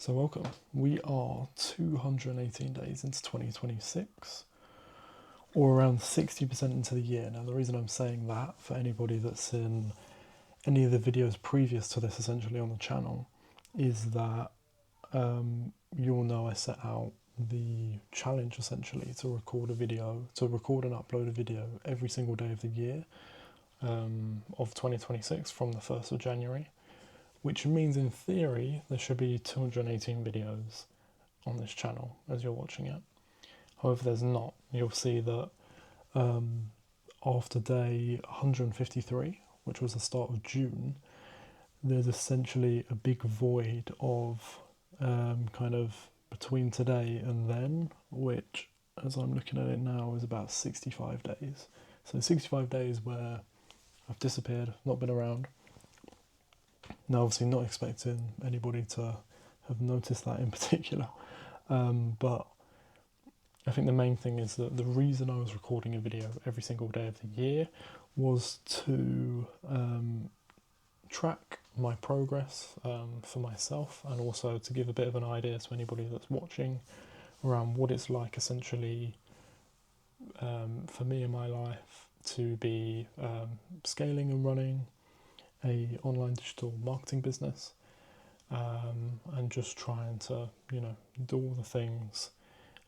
So welcome. We are 218 days into 2026, or around 60% into the year. Now, the reason I'm saying that, for anybody that's in any of the videos previous to this essentially on the channel, is that you'll know I set out the challenge essentially to record and upload a video every single day of the year of 2026 from the 1st of January. Which means in theory there should be 218 videos on this channel as you're watching it. However, there's not. You'll see that after day 153, which was the start of June, there's essentially a big void of kind of between today and then, which, as I'm looking at it now, is about 65 days. So 65 days where I've disappeared, not been around. Now, obviously not expecting anybody to have noticed that in particular, but I think the main thing is that the reason I was recording a video every single day of the year was to track my progress for myself, and also to give a bit of an idea to anybody that's watching around what it's like essentially for me in my life to be scaling and running a online digital marketing business, and just trying to do all the things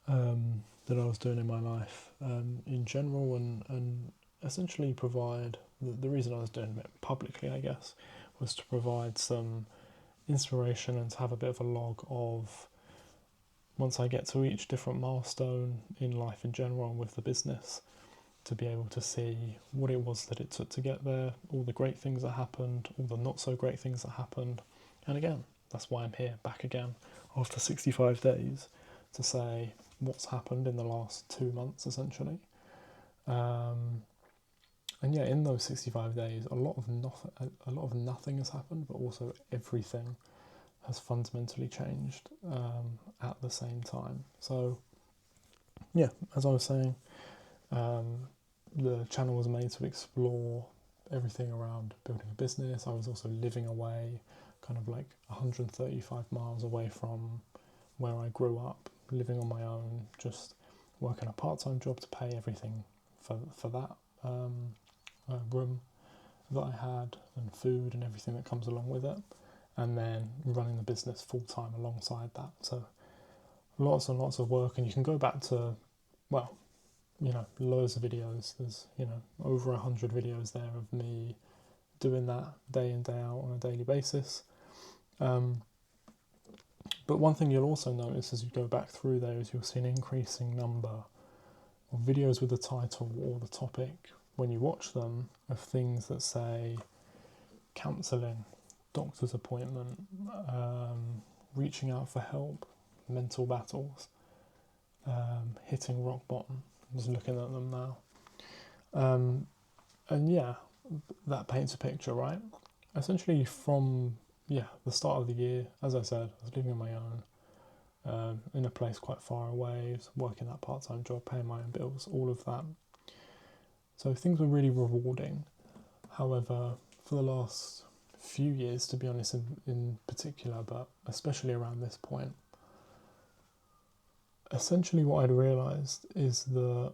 that I was doing in my life in general, and essentially provide the reason I was doing it publicly, I guess, was to provide some inspiration and to have a bit of a log of, once I get to each different milestone in life in general and with the business, to be able to see what it was that it took to get there, all the great things that happened, all the not so great things that happened. And again, that's why I'm here back again after 65 days to say what's happened in the last 2 months essentially. And yeah, in those 65 days, a lot of nothing has happened, but also everything has fundamentally changed at the same time. So yeah, as I was saying, the channel was made to explore everything around building a business. I was also living away, kind of like 135 miles away from where I grew up, living on my own, just working a part-time job to pay everything for that room that I had, and food and everything that comes along with it, and then running the business full-time alongside that. So lots and lots of work, and you can go back to, well, loads of videos. There's, over 100 videos there of me doing that day in, day out on a daily basis. But one thing you'll also notice as you go back through there is you'll see an increasing number of videos with the title or the topic, when you watch them, of things that say counselling, doctor's appointment, reaching out for help, mental battles, hitting rock bottom. I'm just looking at them now. And yeah, that paints a picture, right? Essentially from the start of the year, as I said, I was living on my own, in a place quite far away, working that part-time job, paying my own bills, all of that. So things were really rewarding. However, for the last few years, to be honest, in particular, but especially around this point, essentially what I'd realised is that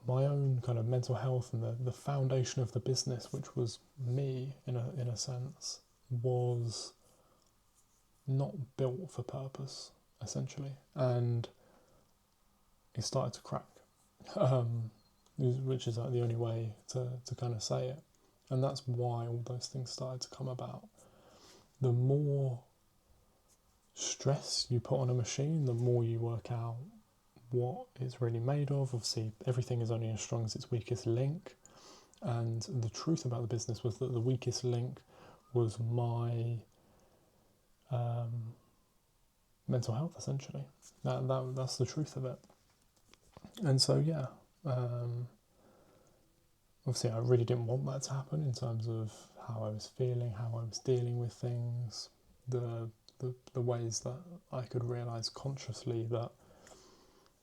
my own kind of mental health and the foundation of the business, which was me in a sense, was not built for purpose, essentially, and it started to crack, which is like the only way to kind of say it. And that's why all those things started to come about. The more stress you put on a machine, the more you work out what it's really made of. Obviously, everything is only as strong as its weakest link. And the truth about the business was that the weakest link was my mental health, essentially. That's the truth of it. And so, yeah, obviously I really didn't want that to happen in terms of how I was feeling, how I was dealing with things, the ways that I could realise consciously that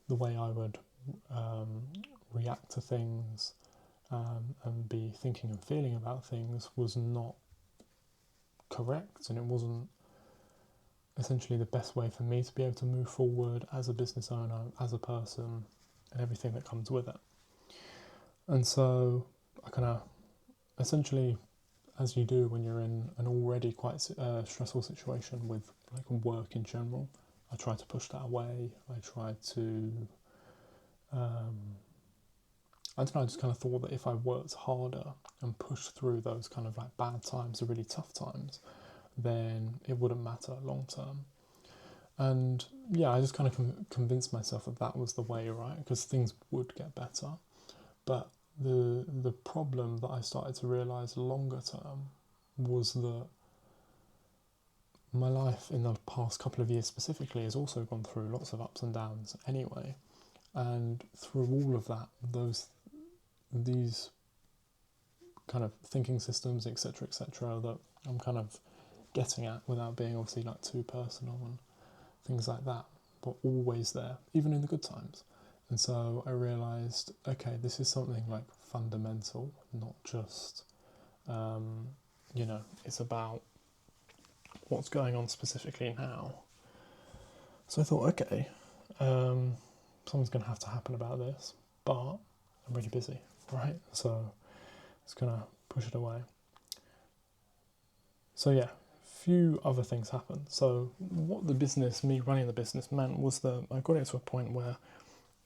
the way I would react to things and be thinking and feeling about things was not correct, and it wasn't essentially the best way for me to be able to move forward as a business owner, as a person, and everything that comes with it. And so I kind of essentially, as you do when you're in an already quite stressful situation with like work in general, I try to push that away. I try to, I don't know, I just kind of thought that if I worked harder and pushed through those kind of like bad times, the really tough times, then it wouldn't matter long term. And yeah, I just kind of convinced myself that that was the way, right? Because things would get better. But the problem that I started to realise longer term was that my life in the past couple of years specifically has also gone through lots of ups and downs anyway. And through all of that, these kind of thinking systems, etc., that I'm kind of getting at without being obviously like too personal and things like that, were always there, even in the good times. And so I realised, okay, this is something like fundamental, not just, it's about what's going on specifically now. So I thought, okay, something's going to have to happen about this, but I'm really busy, right? So it's going to push it away. So yeah, few other things happened. So what me running the business meant was that I got it to a point where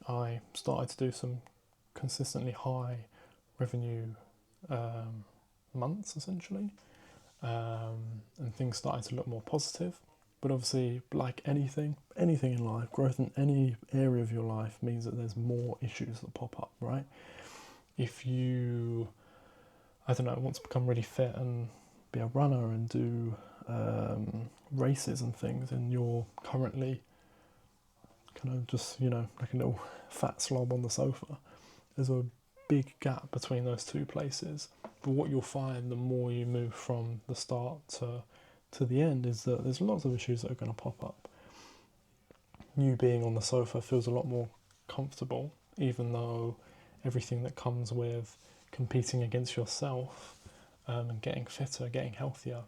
I started to do some consistently high revenue months, essentially, and things started to look more positive. But obviously, like anything in life, growth in any area of your life means that there's more issues that pop up, right? If you, I don't know, want to become really fit and be a runner and do races and things, and you're currently kind of just, like a little fat slob on the sofa, there's a big gap between those two places. But what you'll find the more you move from the start to the end is that there's lots of issues that are going to pop up. You being on the sofa feels a lot more comfortable, even though everything that comes with competing against yourself and getting fitter, getting healthier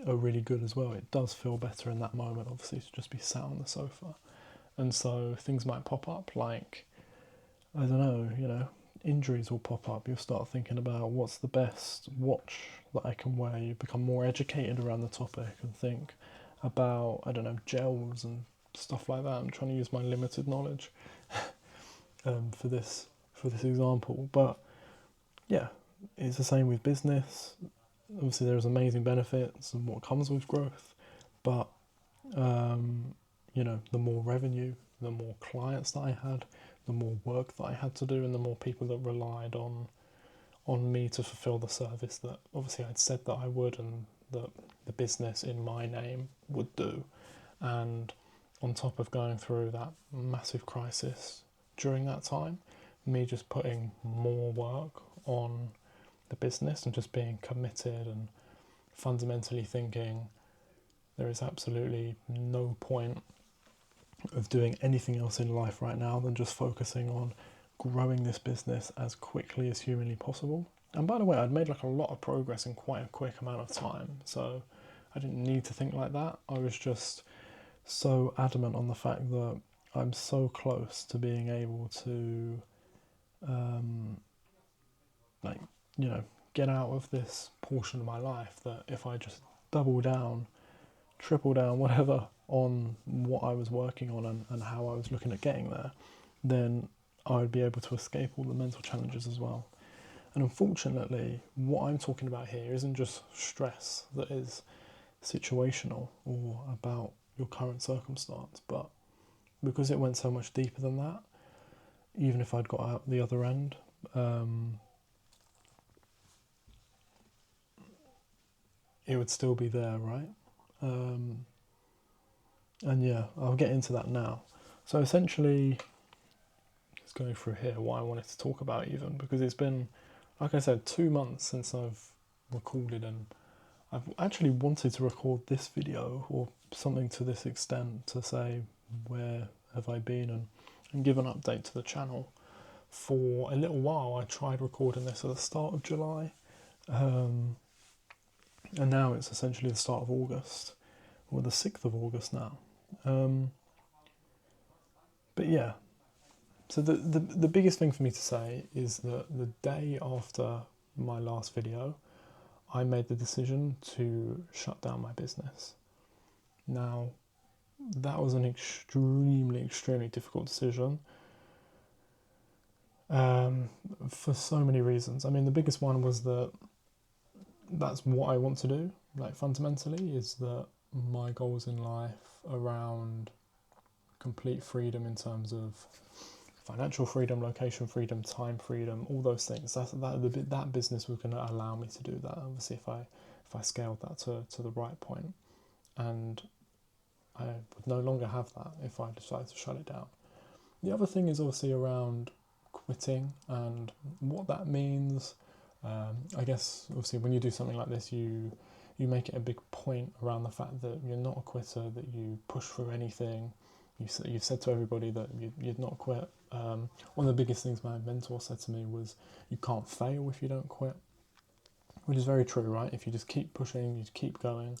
are really good as well. It does feel better in that moment, obviously, to just be sat on the sofa. And so things might pop up like, I don't know, injuries will pop up. You'll start thinking about what's the best watch that I can wear. You become more educated around the topic and think about, I don't know, gels and stuff like that. I'm trying to use my limited knowledge for this example. But yeah, it's the same with business. Obviously, there's amazing benefits and what comes with growth, but the more revenue, the more clients that I had, the more work that I had to do, and the more people that relied on me to fulfill the service that obviously I'd said that I would, and that the business in my name would do. And on top of going through that massive crisis during that time, me just putting more work on the business and just being committed and fundamentally thinking there is absolutely no point of doing anything else in life right now than just focusing on growing this business as quickly as humanly possible. And by the way, I'd made like a lot of progress in quite a quick amount of time, so I didn't need to think like that. I was just so adamant on the fact that I'm so close to being able to get out of this portion of my life, that if I just double down, triple down, whatever, on what I was working on and how I was looking at getting there, then I would be able to escape all the mental challenges as well. And unfortunately, what I'm talking about here isn't just stress that is situational or about your current circumstance, but because it went so much deeper than that, even if I'd got out the other end, it would still be there, right? And yeah, I'll get into that now. So essentially, let's go through here what I wanted to talk about, even because it's been, like I said, 2 months since I've recorded, and I've actually wanted to record this video or something to this extent to say where have I been and give an update to the channel. For a little while I tried recording this at the start of July, and now it's essentially the start of August, or the 6th of August now. But yeah, so the biggest thing for me to say is that the day after my last video, I made the decision to shut down my business. Now, that was an extremely difficult decision for so many reasons. I mean, the biggest one was that that's what I want to do. Like, fundamentally, is that my goals in life around complete freedom in terms of financial freedom, location freedom, time freedom, all those things. That business was going to allow me to do that. Obviously, if I scaled that to the right point, and I would no longer have that if I decided to shut it down. The other thing is obviously around quitting and what that means. I guess obviously when you do something like this, you make it a big point around the fact that you're not a quitter, that you push through anything. You've said to everybody that you'd not quit. One of the biggest things my mentor said to me was, you can't fail if you don't quit, which is very true, right? If you just keep pushing, you keep going,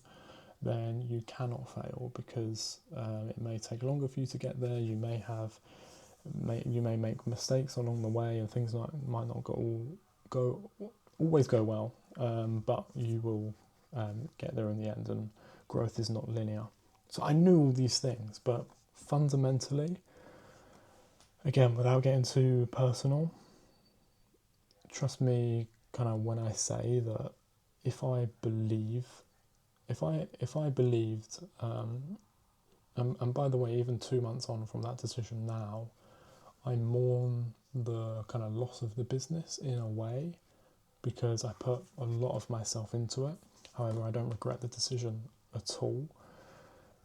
then you cannot fail, because it may take longer for you to get there. You may make mistakes along the way, and things might not always go well, but you will get there in the end, and growth is not linear. So I knew all these things, but fundamentally, again, without getting too personal, trust me kind of when I say that if I believed, and by the way, even 2 months on from that decision now, I mourn the kind of loss of the business in a way, because I put a lot of myself into it. However, I don't regret the decision at all.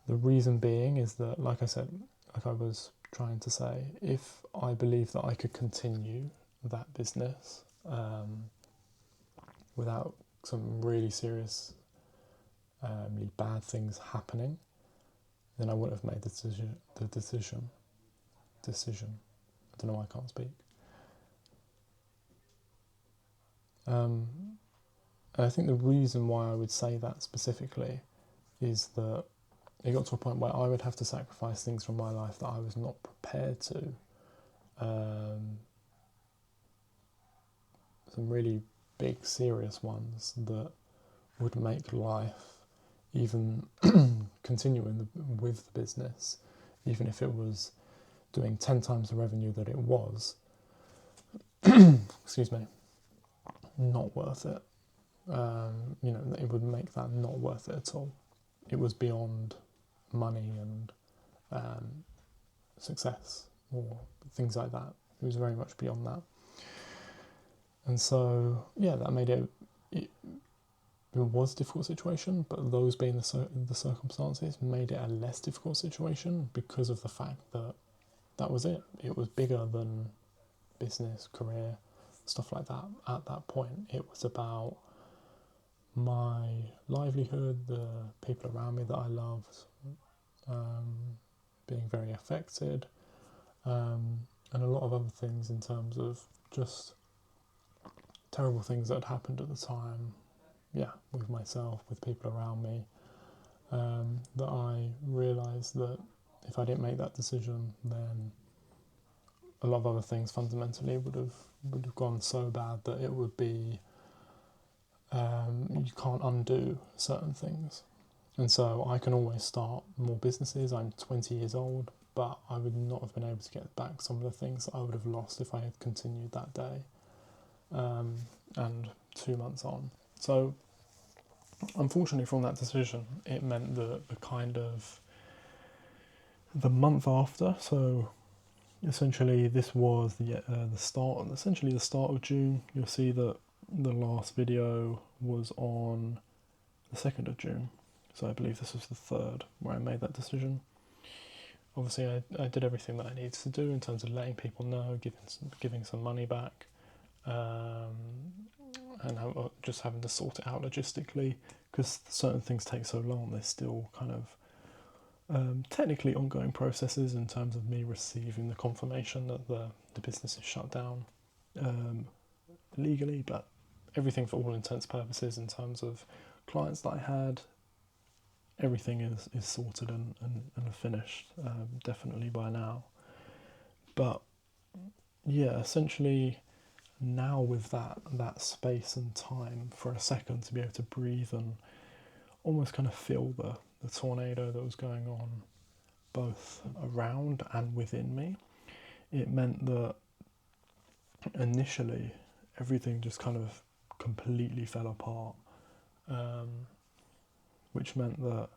The reason being is that, like I said, like I was trying to say, if I believed that I could continue that business without some really seriously bad things happening, then I wouldn't have made the decision. I don't know why I can't speak. And I think the reason why I would say that specifically is that it got to a point where I would have to sacrifice things from my life that I was not prepared to. Some really big, serious ones that would make life, even continuing with the business, even if it was doing 10 times the revenue that it was, excuse me, not worth it. It would make that not worth it at all. It was beyond money and success or things like that. It was very much beyond that. And so, yeah, that made it was a difficult situation, but those being the circumstances made it a less difficult situation, because of the fact that that was it. It was bigger than business, career, stuff like that at that point. It was about my livelihood, the people around me that I loved being very affected, and a lot of other things in terms of just terrible things that had happened at the time, with myself, with people around me, that I realised that if I didn't make that decision, then a lot of other things fundamentally would have gone so bad that it would be you can't undo certain things. And so I can always start more businesses. I'm 20 years old, but I would not have been able to get back some of the things that I would have lost if I had continued that day. And 2 months on. So unfortunately, from that decision, it meant that the month after, so essentially this was the start of June. You'll see that the last video was on the 2nd of June. So I believe this was the 3rd where I made that decision. Obviously, I did everything that I needed to do in terms of letting people know, giving some money back, and just having to sort it out logistically, because certain things take so long. There's still kind of technically ongoing processes in terms of me receiving the confirmation that the business is shut down legally, but everything for all intents and purposes in terms of clients that I had, everything is sorted and finished, definitely by now. But yeah, essentially now with that space and time for a second to be able to breathe and almost kind of feel the tornado that was going on both around and within me, it meant that initially everything just kind of completely fell apart, which meant that,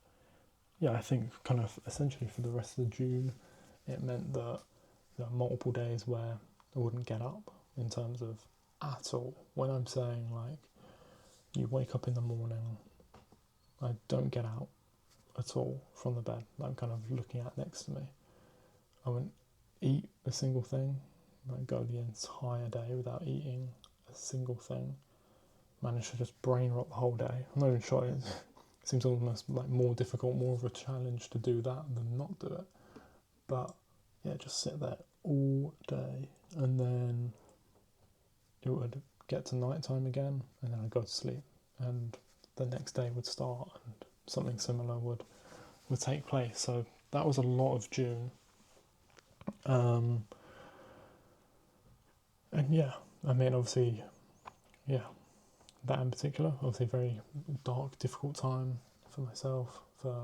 yeah, I think kind of essentially for the rest of June, it meant that there were multiple days where I wouldn't get up in terms of at all. When I'm saying like you wake up in the morning, I don't get out at all from the bed that I'm kind of looking at next to me. I wouldn't eat a single thing. I'd go the entire day without eating a single thing. Managed to just brain rot the whole day. I'm not even sure. It seems almost like more difficult, more of a challenge to do that than not do it. But yeah, just sit there all day, and then it would get to night time again, and then I'd go to sleep, and the next day would start, and something similar would take place. So that was a lot of June. And yeah, I mean, obviously, yeah, that in particular, obviously, very dark, difficult time for myself, for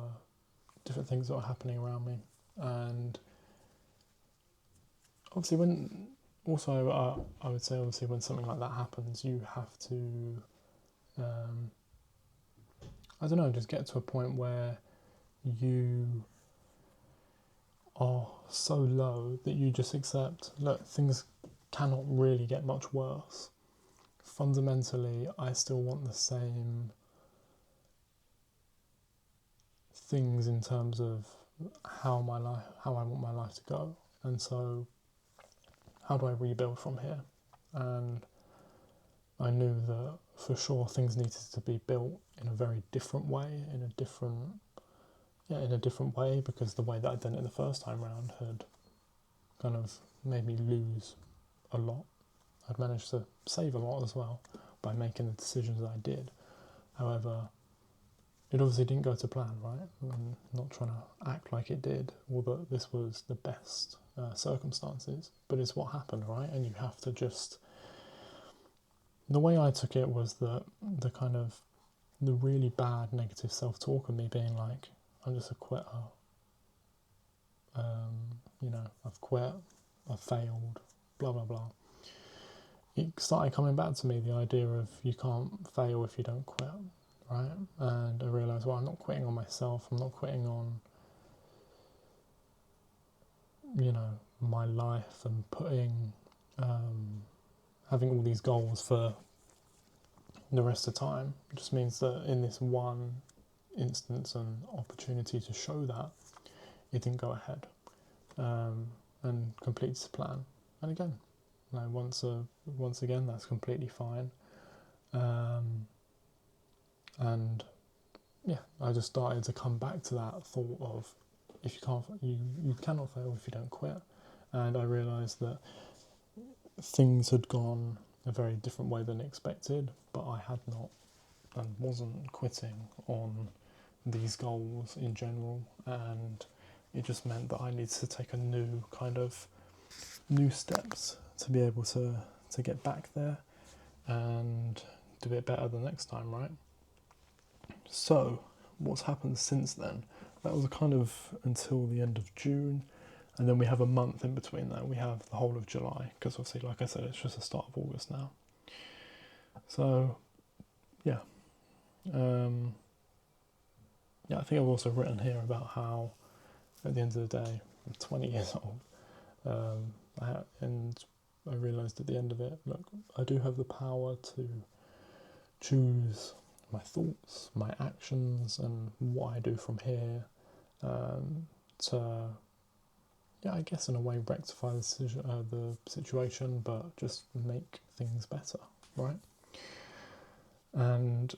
different things that were happening around me, and obviously, I would say, obviously, when something like that happens, you have to, I don't know, just get to a point where you are so low that you just accept, look, things cannot really get much worse. Fundamentally, I still want the same things in terms of how I want my life to go, and so how do I rebuild from here? And I knew that for sure things needed to be built in a very different way, in a different way, because the way that I'd done it the first time round had kind of made me lose a lot. I'd managed to save a lot as well by making the decisions that I did. However, it obviously didn't go to plan, right? I'm not trying to act like it did, or that this was the best circumstances, but it's what happened, right? And you have to just... The way I took it was that the really bad negative self-talk of me being like, I'm just a quitter. I've quit, I've failed, blah, blah, blah. It started coming back to me, the idea of you can't fail if you don't quit, right? And I realised, well, I'm not quitting on myself, I'm not quitting on, my life and having all these goals for the rest of the time. It just means that in this one instance and opportunity to show that, it didn't go ahead, and completes the plan. And again, once again, that's completely fine. And yeah, I just started to come back to that thought of, if you cannot fail if you don't quit. And I realised that things had gone a very different way than expected, but I had not and wasn't quitting on these goals in general, and it just meant that I needed to take new steps to be able to get back there and do it better the next time, right? So what's happened since then? That was kind of until the end of June, and then we have a month in between that. We have the whole of July, because obviously, like I said, it's just the start of August now. So yeah, I think I've also written here about how at the end of the day, I'm 20 years old, and I realised at the end of it, look, I do have the power to choose my thoughts, my actions, and what I do from here, to, I guess in a way rectify the situation, but just make things better, right? And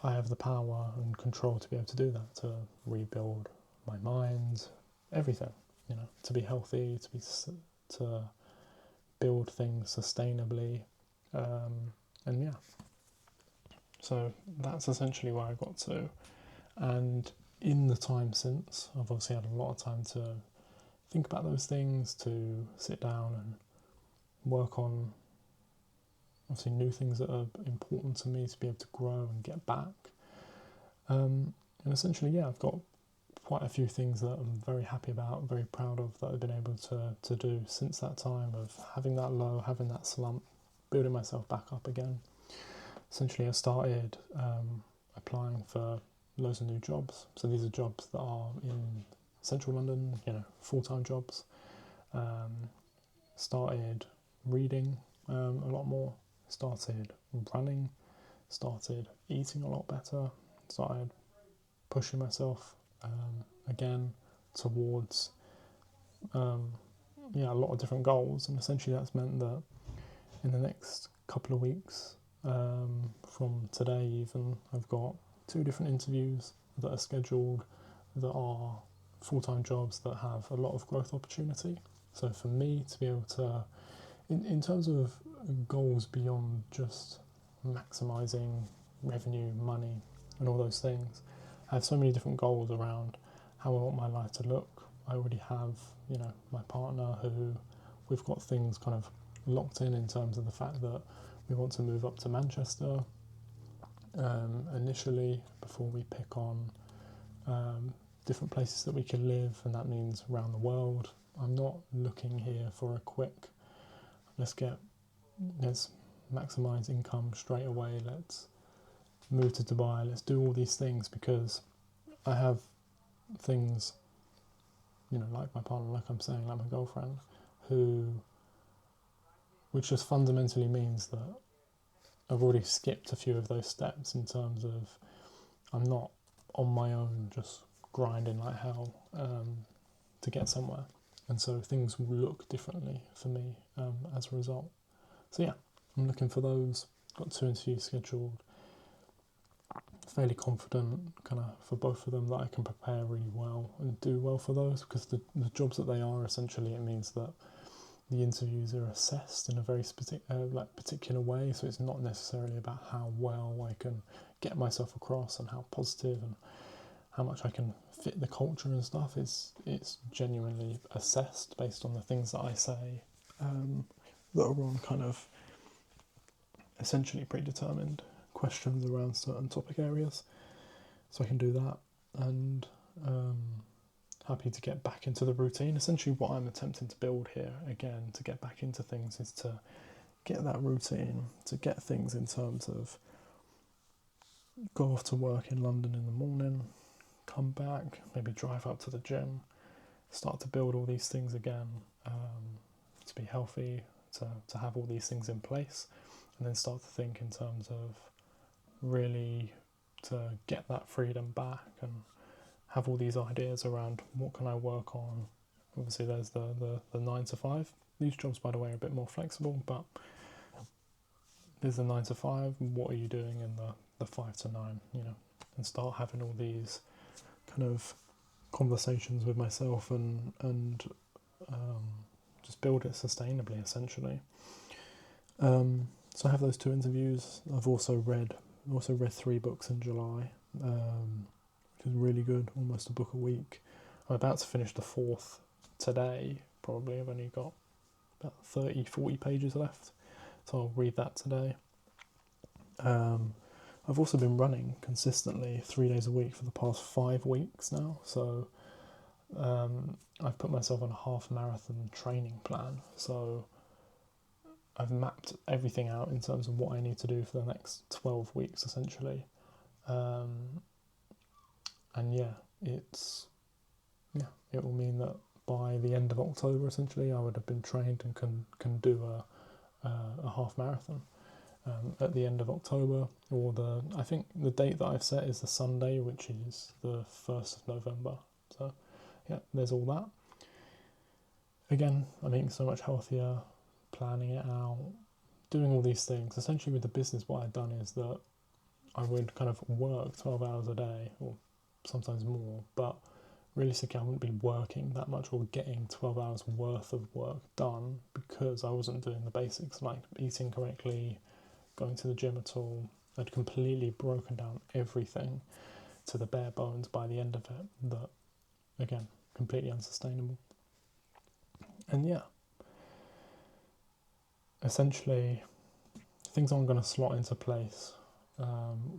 I have the power and control to be able to do that, to rebuild my mind, everything, to be healthy, to build things sustainably, and yeah. So that's essentially where I got to, and in the time since, I've obviously had a lot of time to think about those things, to sit down and work on obviously new things that are important to me to be able to grow and get back. And essentially, yeah, I've got quite a few things that I'm very happy about, very proud of, that I've been able to do since that time of having that low, having that slump, building myself back up again. Essentially, I started applying for loads of new jobs. So these are jobs that are in central London, full-time jobs. Started reading a lot more, started running, started eating a lot better, started pushing myself again towards a lot of different goals. And essentially that's meant that in the next couple of weeks, from today even, I've got 2 different interviews that are scheduled that are full-time jobs that have a lot of growth opportunity. So for me to be able to, in terms of goals beyond just maximising revenue, money and all those things, I have so many different goals around how I want my life to look. I already have, my partner who we've got things kind of locked in terms of the fact that we want to move up to Manchester initially before we pick on different places that we can live, and that means around the world. I'm not looking here for a quick, let's maximise income straight away, let's move to Dubai, let's do all these things, because I have things, like my partner, like I'm saying, like my girlfriend, which just fundamentally means that I've already skipped a few of those steps in terms of I'm not on my own just grinding like hell to get somewhere. And so things will look differently for me as a result. So yeah, I'm looking for those. Got 2 interviews scheduled. Fairly confident kind of for both of them that I can prepare really well and do well for those, because the jobs that they are, essentially it means that the interviews are assessed in a very particular way, so it's not necessarily about how well I can get myself across and how positive and how much I can fit the culture and stuff. It's genuinely assessed based on the things that I say that are on kind of essentially predetermined questions around certain topic areas. So I can do that, and happy to get back into the routine. Essentially what I'm attempting to build here, again, to get back into things, is to get that routine, to get things in terms of go off to work in London in the morning, come back, maybe drive up to the gym, start to build all these things again, to be healthy, to have all these things in place, and then start to think in terms of really to get that freedom back and have all these ideas around what can I work on. Obviously there's the 9 to 5. These jobs, by the way, are a bit more flexible, but there's the 9 to 5. What are you doing in the 5 to 9, and start having all these kind of conversations with myself and just build it sustainably, essentially. So I have those 2 interviews. I've also read 3 books in July, which is really good, almost a book a week. I'm about to finish the 4th today, probably. I've only got about 40 pages left, so I'll read that today. I've also been running consistently 3 days a week for the past 5 weeks now, so I've put myself on a half marathon training plan, so I've mapped everything out in terms of what I need to do for the next 12 weeks, essentially. And it will mean that by the end of October, essentially, I would have been trained and can do a half marathon at the end of October, or I think the date that I've set is the Sunday, which is the 1st of November. So yeah, there's all that. Again, I'm eating so much healthier, planning it out, doing all these things. Essentially with the business, what I've done is that I would kind of work 12 hours a day, or sometimes more, but realistically I wouldn't be working that much or getting 12 hours worth of work done, because I wasn't doing the basics like eating correctly, going to the gym at all. I'd completely broken down everything to the bare bones by the end of it that, again, completely unsustainable. And yeah, essentially, things aren't going to slot into place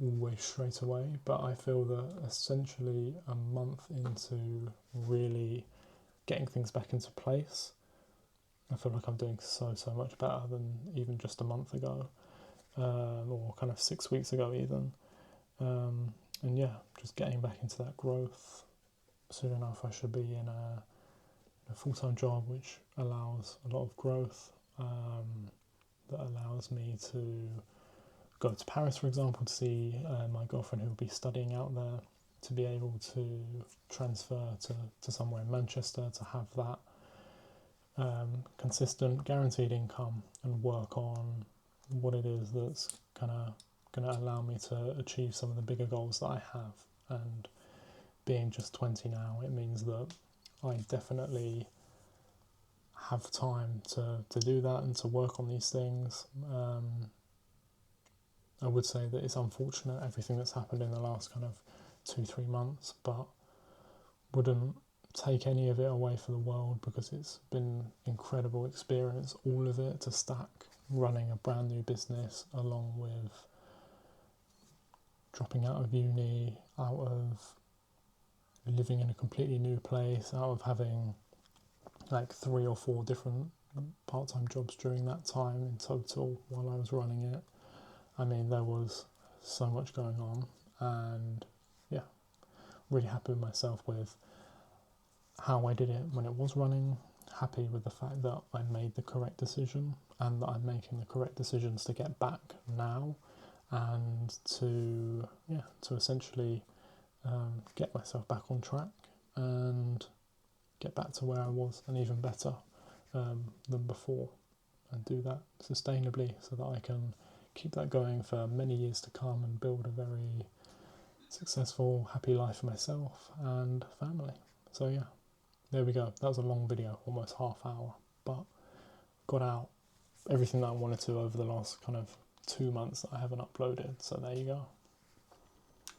always straight away, but I feel that essentially a month into really getting things back into place, I feel like I'm doing so much better than even just a month ago, or kind of 6 weeks ago even. And yeah, just getting back into that growth. Soon enough I should be in a full-time job which allows a lot of growth, that allows me to go to Paris, for example, to see my girlfriend who will be studying out there, to be able to transfer to somewhere in Manchester, to have that consistent, guaranteed income and work on what it is that's kind of going to allow me to achieve some of the bigger goals that I have. And being just 20 now, it means that I definitely have time to do that and to work on these things. I would say that it's unfortunate everything that's happened in the last kind of 2-3 months, but wouldn't take any of it away for the world, because it's been incredible experience, all of it, to stack running a brand new business along with dropping out of uni, out of living in a completely new place, out of having like 3 or 4 different part-time jobs during that time in total while I was running it. I mean, there was so much going on, and yeah, really happy with myself with how I did it when it was running, happy with the fact that I made the correct decision and that I'm making the correct decisions to get back now, and to essentially get myself back on track and get back to where I was, and even better than before, and do that sustainably so that I can keep that going for many years to come and build a very successful, happy life for myself and family. So yeah, there we go. That was a long video, almost half hour, but got out everything that I wanted to over the last kind of 2 months that I haven't uploaded. So there you go.